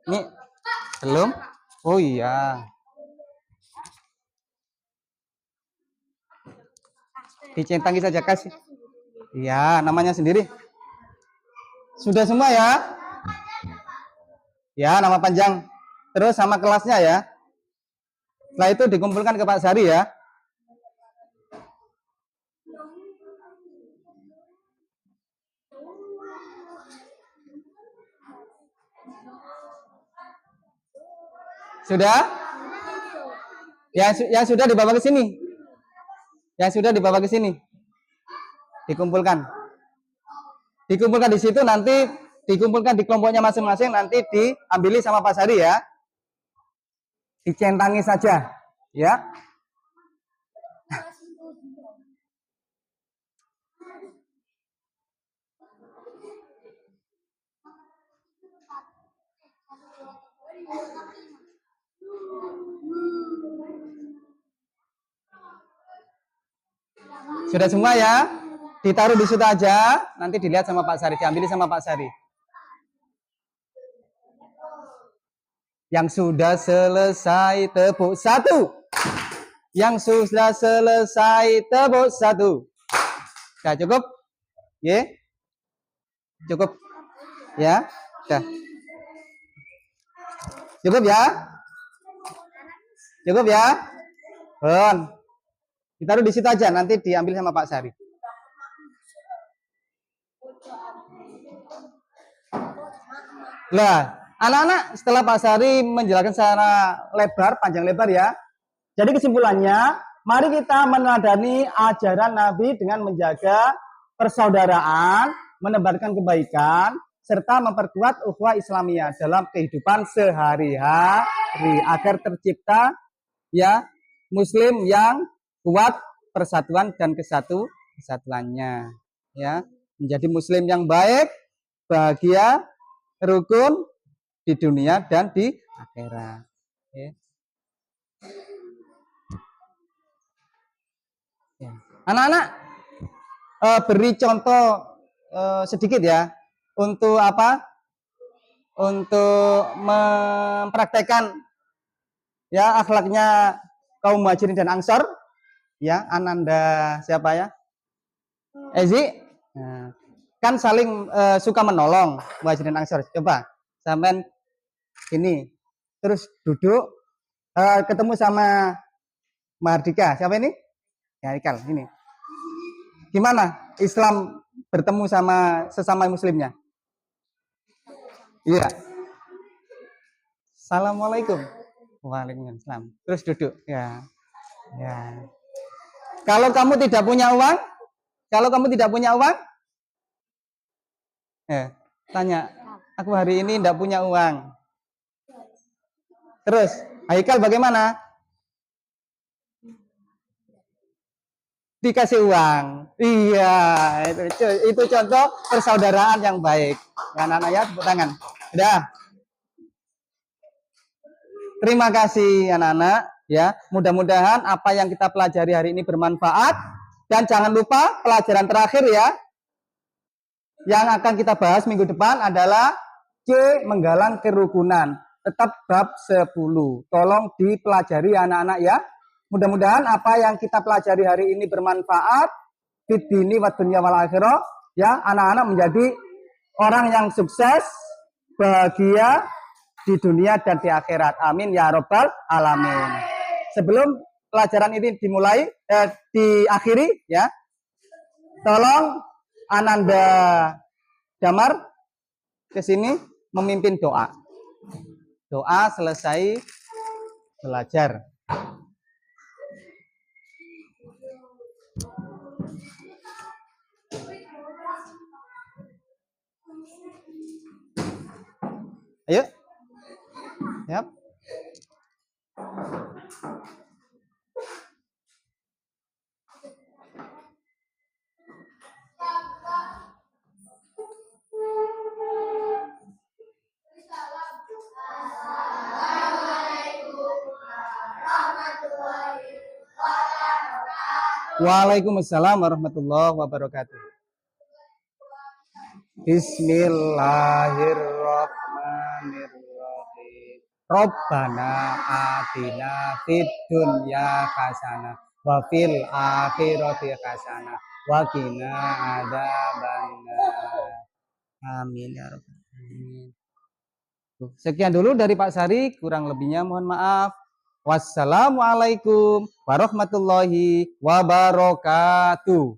Ini belum? Oh iya. Dicentangi saja kasih. Iya, namanya sendiri. Sudah semua ya? Ya, nama panjang. Terus sama kelasnya ya. Setelah itu dikumpulkan ke Pak Sari ya. Sudah? Yang sudah dibawa ke sini. Yang sudah dibawa ke sini. Dikumpulkan. Dikumpulkan di situ, nanti dikumpulkan di kelompoknya masing-masing, nanti diambil sama Pak Sari ya. Dicentangi saja ya. Sudah semua ya? Ditaruh di situ aja, nanti dilihat sama Pak Sari, diambil sama Pak Sari. Yang sudah selesai tepuk satu. Yang sudah selesai tepuk satu. Sudah cukup? Ya? Cukup? Ya? Sudah. Cukup ya? Cukup ya? Bon. Ditaruh di situ aja, nanti diambil sama Pak Sari. Nah, anak-anak setelah Pak Sari menjelaskan secara lebar, panjang lebar ya. Jadi kesimpulannya, mari kita meneladani ajaran Nabi dengan menjaga persaudaraan, menebarkan kebaikan, serta memperkuat ukhuwah Islamiyah dalam kehidupan sehari-hari agar tercipta ya Muslim yang kuat persatuan dan kesatuannya ya, menjadi Muslim yang baik, bahagia, rukun di dunia dan di akhirat. Ya. Anak-anak beri contoh sedikit ya untuk apa? Untuk mempraktekkan ya akhlaknya kaum Muhajirin dan Ansor. Ya, Ananda siapa ya? Ezi. Nah, kan saling suka menolong Muhajirin dan Ansor. Coba sampean ini terus duduk ketemu sama Mardika. Siapa ini? Ya, Ikal ini. Gimana Islam bertemu sama sesama muslimnya? Iya. Assalamualaikum. Waalaikumsalam. Terus duduk. Ya. Ya. Kalau kamu tidak punya uang, tanya, aku hari ini tidak punya uang. Terus, Haikal bagaimana? Dikasih uang. Iya, itu contoh persaudaraan yang baik. Ya, anak-anak ya, tepuk tangan. Udah. Terima kasih anak-anak ya. Mudah-mudahan apa yang kita pelajari hari ini bermanfaat, dan jangan lupa pelajaran terakhir ya. Yang akan kita bahas minggu depan adalah C, menggalang kerukunan. Tetap bab 10. Tolong dipelajari anak-anak ya. Mudah-mudahan apa yang kita pelajari hari ini bermanfaat fid dini wa dunya wal akhirah ya, anak-anak menjadi orang yang sukses, bahagia di dunia dan di akhirat. Amin ya robbal alamin. Sebelum pelajaran ini dimulai diakhiri ya, tolong Ananda Damar ke sini memimpin doa. Doa selesai belajar. Ayo. Yap. Waalaikumsalam warahmatullahi wabarakatuh. Bismillahirrahmanirrahim. Rabbana atina fid dunya hasanah wa fil akhirati hasanah wa qina adzabannar. Amin ya rabbal alamin. Sekian dulu dari Pak Sari, kurang lebihnya mohon maaf. Wassalamualaikum warahmatullahi wabarakatuh.